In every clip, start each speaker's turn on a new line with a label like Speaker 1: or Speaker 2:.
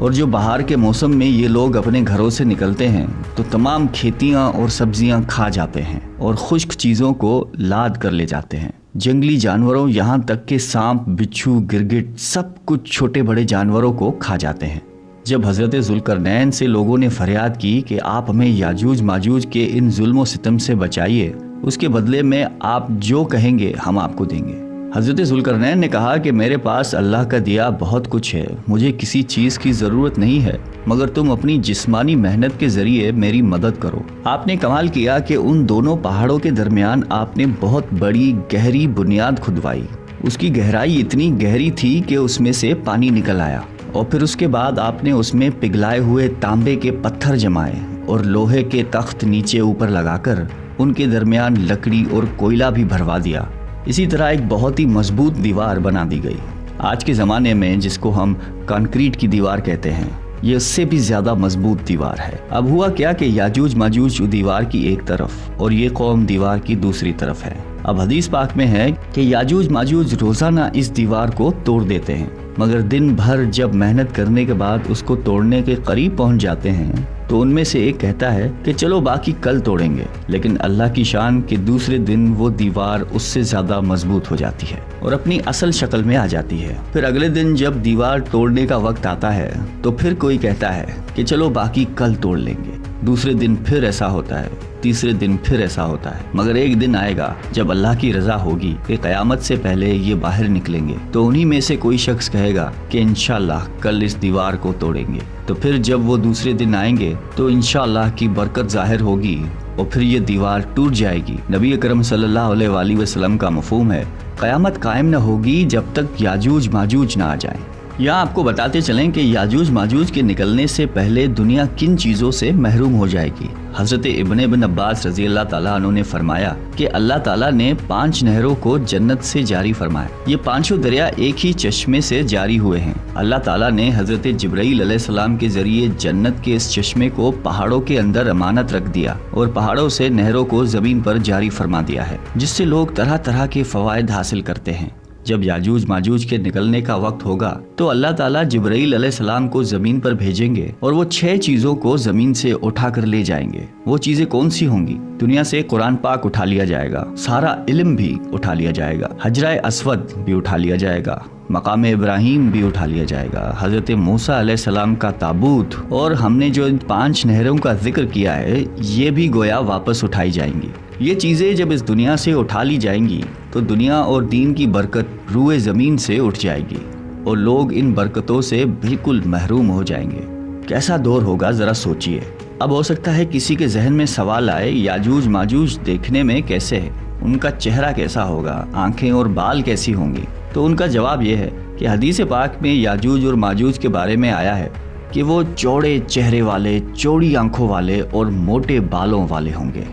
Speaker 1: اور جو بہار کے موسم میں یہ لوگ اپنے گھروں سے نکلتے ہیں تو تمام کھیتیاں اور سبزیاں کھا جاتے ہیں اور خشک چیزوں کو لاد کر لے جاتے ہیں۔ جنگلی جانوروں یہاں تک کہ سانپ، بچھو، گرگٹ سب کچھ چھوٹے بڑے جانوروں کو کھا جاتے ہیں۔ جب حضرت ذوالقرنین سے لوگوں نے فریاد کی کہ آپ ہمیں یاجوج ماجوج کے ان ظلم و ستم سے بچائیے، اس کے بدلے میں آپ جو کہیں گے ہم آپ کو دیں گے، حضرت ذوالقرنین نے کہا کہ میرے پاس اللہ کا دیا بہت کچھ ہے، مجھے کسی چیز کی ضرورت نہیں ہے، مگر تم اپنی جسمانی محنت کے ذریعے میری مدد کرو۔ آپ نے کمال کیا کہ ان دونوں پہاڑوں کے درمیان آپ نے بہت بڑی گہری بنیاد کھدوائی۔ اس کی گہرائی اتنی گہری تھی کہ اس میں سے پانی نکل آیا، اور پھر اس کے بعد آپ نے اس میں پگھلائے ہوئے تانبے کے پتھر جمائے اور لوہے کے تخت نیچے اوپر لگا کر ان کے درمیان لکڑی اور کوئلہ بھی بھروا دیا۔ اسی طرح ایک بہت ہی مضبوط دیوار بنا دی گئی۔ آج کے زمانے میں جس کو ہم کانکریٹ کی دیوار کہتے ہیں، یہ اس سے بھی زیادہ مضبوط دیوار ہے۔ اب ہوا کیا کہ یاجوج ماجوج دیوار کی ایک طرف اور یہ قوم دیوار کی دوسری طرف ہے۔ اب حدیث پاک میں ہے کہ یاجوج ماجوج روزانہ اس دیوار کو توڑ دیتے ہیں، مگر دن بھر جب محنت کرنے کے بعد اس کو توڑنے کے قریب پہنچ جاتے ہیں تو ان میں سے ایک کہتا ہے کہ چلو باقی کل توڑیں گے، لیکن اللہ کی شان کہ دوسرے دن وہ دیوار اس سے زیادہ مضبوط ہو جاتی ہے اور اپنی اصل شکل میں آ جاتی ہے۔ پھر اگلے دن جب دیوار توڑنے کا وقت آتا ہے تو پھر کوئی کہتا ہے کہ چلو باقی کل توڑ لیں گے، دوسرے دن پھر ایسا ہوتا ہے، تیسرے دن پھر ایسا ہوتا ہے، مگر ایک دن آئے گا جب اللہ کی رضا ہوگی کہ قیامت سے پہلے یہ باہر نکلیں گے، تو انہی میں سے کوئی شخص کہے گا کہ انشاءاللہ کل اس دیوار کو توڑیں گے۔ تو پھر جب وہ دوسرے دن آئیں گے تو انشاءاللہ کی برکت ظاہر ہوگی اور پھر یہ دیوار ٹوٹ جائے گی۔ نبی اکرم صلی اللہ علیہ وآلہ وسلم کا مفہوم ہے قیامت قائم نہ ہوگی جب تک یاجوج ماجوج نہ آ جائیں۔ یہاں آپ کو بتاتے چلیں کہ یاجوج ماجوج کے نکلنے سے پہلے دنیا کن چیزوں سے محروم ہو جائے گی۔ حضرت ابن عباس رضی اللہ تعالیٰ عنہ نے فرمایا کہ اللہ تعالیٰ نے 5 نہروں کو جنت سے جاری فرمایا۔ یہ 5 دریا ایک ہی چشمے سے جاری ہوئے ہیں۔ اللہ تعالیٰ نے حضرت جبرائیل علیہ السلام کے ذریعے جنت کے اس چشمے کو پہاڑوں کے اندر امانت رکھ دیا اور پہاڑوں سے نہروں کو زمین پر جاری فرما دیا ہے، جس سے لوگ طرح طرح کے فوائد حاصل کرتے ہیں۔ جب یاجوج ماجوج کے نکلنے کا وقت ہوگا تو اللہ تعالیٰ جبرائیل علیہ السلام کو زمین پر بھیجیں گے اور وہ 6 چیزوں کو زمین سے اٹھا کر لے جائیں گے۔ وہ چیزیں کون سی ہوں گی؟ دنیا سے قرآن پاک اٹھا لیا جائے گا، سارا علم بھی اٹھا لیا جائے گا، حجرہ اسود بھی اٹھا لیا جائے گا، مقام ابراہیم بھی اٹھا لیا جائے گا، حضرت موسیٰ علیہ السلام کا تابوت، اور ہم نے جو 5 نہروں کا ذکر کیا ہے یہ بھی گویا واپس اٹھائی جائیں گی۔ یہ چیزیں جب اس دنیا سے اٹھا لی جائیں گی تو دنیا اور دین کی برکت روئے زمین سے اٹھ جائے گی اور لوگ ان برکتوں سے بالکل محروم ہو جائیں گے۔ کیسا دور ہوگا ذرا سوچئے۔ اب ہو سکتا ہے کسی کے ذہن میں سوال آئے، یاجوج ماجوج دیکھنے میں کیسے ہے؟ ان کا چہرہ کیسا ہوگا؟ آنکھیں اور بال کیسی ہوں گی؟ تو ان کا جواب یہ ہے کہ حدیث پاک میں یاجوج اور ماجوج کے بارے میں آیا ہے کہ وہ چوڑے چہرے والے، چوڑی آنکھوں والے اور موٹے بالوں والے ہوں گے۔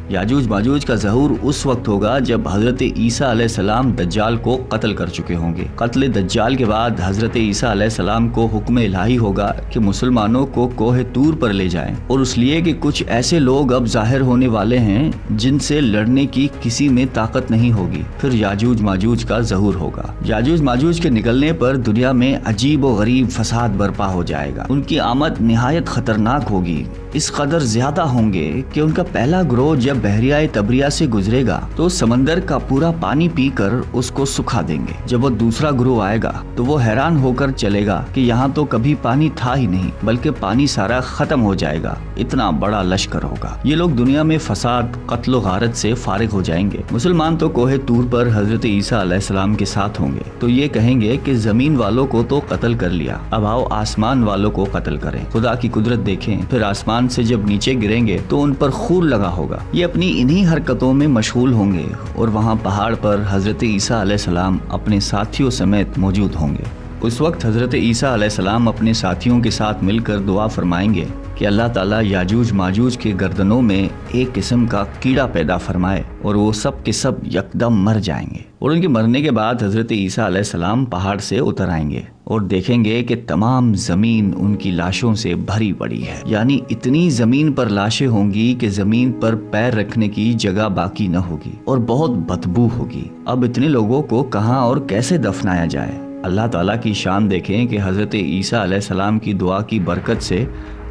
Speaker 1: یاجوج ماجوج کا ظہور اس وقت ہوگا جب حضرت عیسیٰ علیہ السلام دجال کو قتل کر چکے ہوں گے۔ قتل دجال کے بعد حضرت عیسیٰ علیہ السلام کو حکم الہی ہوگا کہ مسلمانوں کو کوہ طور پر لے جائیں، اور اس لیے کہ کچھ ایسے لوگ اب ظاہر ہونے والے ہیں جن سے لڑنے کی کسی میں طاقت نہیں ہوگی۔ پھر یاجوج ماجوج کا ظہور ہوگا۔ یاجوج ماجوج کے نکلنے پر دنیا میں عجیب و غریب فساد برپا ہو جائے گا۔ ان کی آمد نہایت خطرناک ہوگی، اس قدر زیادہ ہوں گے کہ ان کا پہلا گروہ جب بحریہ تبریہ سے گزرے گا تو سمندر کا پورا پانی پی کر اس کو سکھا دیں گے۔ جب وہ دوسرا گروہ آئے گا تو وہ حیران ہو کر چلے گا کہ یہاں تو کبھی پانی تھا ہی نہیں، بلکہ پانی سارا ختم ہو جائے گا، اتنا بڑا لشکر ہوگا۔ یہ لوگ دنیا میں فساد، قتل و غارت سے فارغ ہو جائیں گے۔ مسلمان تو کوہ طور پر حضرت عیسیٰ علیہ السلام کے ساتھ ہوں گے، تو یہ کہیں گے کہ زمین والوں کو تو قتل کر لیا، اب آؤ آسمان والوں کو قتل کریں۔ خدا کی قدرت دیکھیں، پھر آسمان سے جب نیچے گریں گے تو ان پر خور لگا ہوگا۔ یہ اپنی انہی حرکتوں میں مشغول ہوں گے اور وہاں پہاڑ پر حضرت عیسیٰ علیہ السلام اپنے ساتھیوں سمیت موجود ہوں گے۔ اس وقت حضرت عیسیٰ علیہ السلام اپنے ساتھیوں کے ساتھ مل کر دعا فرمائیں گے کہ اللہ تعالیٰ یاجوج ماجوج کے گردنوں میں ایک قسم کا کیڑا پیدا فرمائے اور وہ سب کے سب یکدم مر جائیں گے، اور ان کے مرنے کے بعد حضرت عیسیٰ علیہ السلام پہاڑ سے اتر آئیں گے اور دیکھیں گے کہ تمام زمین ان کی لاشوں سے بھری پڑی ہے، یعنی اتنی زمین پر لاشیں ہوں گی کہ زمین پر پیر رکھنے کی جگہ باقی نہ ہوگی اور بہت بدبو ہوگی۔ اب اتنے لوگوں کو کہاں اور کیسے دفنایا جائے؟ اللہ تعالیٰ کی شان دیکھیں کہ حضرت عیسیٰ علیہ السلام کی دعا کی برکت سے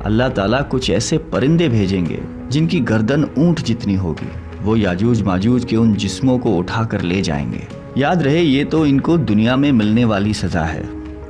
Speaker 1: اللہ تعالیٰ کچھ ایسے پرندے بھیجیں گے جن کی گردن اونٹ جتنی ہوگی، وہ یاجوج ماجوج کے ان جسموں کو اٹھا کر لے جائیں گے۔ یاد رہے یہ تو ان کو دنیا میں ملنے والی سزا ہے،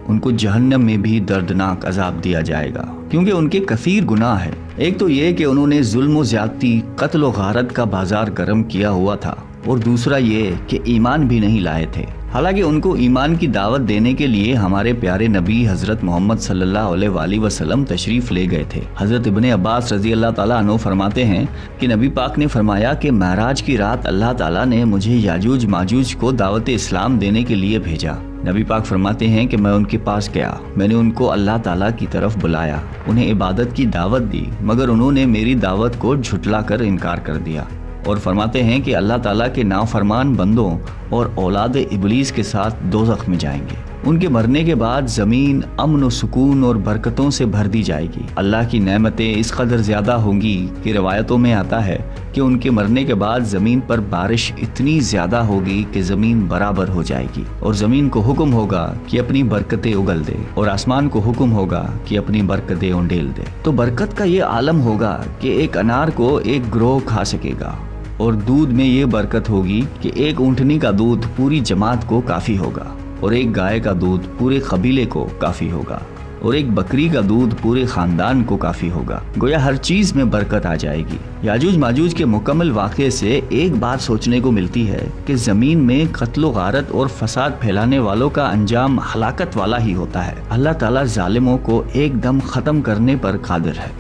Speaker 1: ان کو جہنم میں بھی دردناک عذاب دیا جائے گا، کیونکہ ان کے کثیر گناہ ہے۔ ایک تو یہ کہ انہوں نے ظلم و زیادتی، قتل و غارت کا بازار گرم کیا ہوا تھا، اور دوسرا یہ کہ ایمان بھی نہیں لائے تھے۔ حالانکہ ان کو ایمان کی دعوت دینے کے لیے ہمارے پیارے نبی حضرت محمد صلی اللہ علیہ وآلہ وسلم تشریف لے گئے تھے۔ حضرت ابن عباس رضی اللہ تعالیٰ عنہ فرماتے ہیں کہ نبی پاک نے فرمایا کہ معراج کی رات اللہ تعالیٰ نے مجھے یاجوج ماجوج کو دعوت اسلام دینے کے لیے بھیجا۔ نبی پاک فرماتے ہیں کہ میں ان کے پاس گیا، میں نے ان کو اللہ تعالیٰ کی طرف بلایا، انہیں عبادت کی دعوت دی، مگر انہوں نے میری دعوت کو جھٹلا کر انکار کر دیا، اور فرماتے ہیں کہ اللہ تعالیٰ کے نافرمان بندوں اور اولاد ابلیس کے ساتھ دوزخ میں جائیں گے۔ ان کے مرنے کے بعد زمین امن و سکون اور برکتوں سے بھر دی جائے گی۔ اللہ کی نعمتیں اس قدر زیادہ ہوں گی کہ روایتوں میں آتا ہے کہ ان کے مرنے کے بعد زمین پر بارش اتنی زیادہ ہوگی کہ زمین برابر ہو جائے گی، اور زمین کو حکم ہوگا کہ اپنی برکتیں اگل دے، اور آسمان کو حکم ہوگا کہ اپنی برکتیں انڈیل دے۔ تو برکت کا یہ عالم ہوگا کہ ایک انار کو ایک گروہ کھا سکے گا، اور دودھ میں یہ برکت ہوگی کہ ایک اونٹنی کا دودھ پوری جماعت کو کافی ہوگا، اور ایک گائے کا دودھ پورے قبیلے کو کافی ہوگا، اور ایک بکری کا دودھ پورے خاندان کو کافی ہوگا۔ گویا ہر چیز میں برکت آ جائے گی۔ یاجوج ماجوج کے مکمل واقعے سے ایک بات سوچنے کو ملتی ہے کہ زمین میں قتل و غارت اور فساد پھیلانے والوں کا انجام ہلاکت والا ہی ہوتا ہے۔ اللہ تعالیٰ ظالموں کو ایک دم ختم کرنے پر قادر ہے،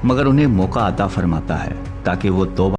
Speaker 1: مگر انہیں موقع عطا فرماتا ہے تاکہ وہ توبہ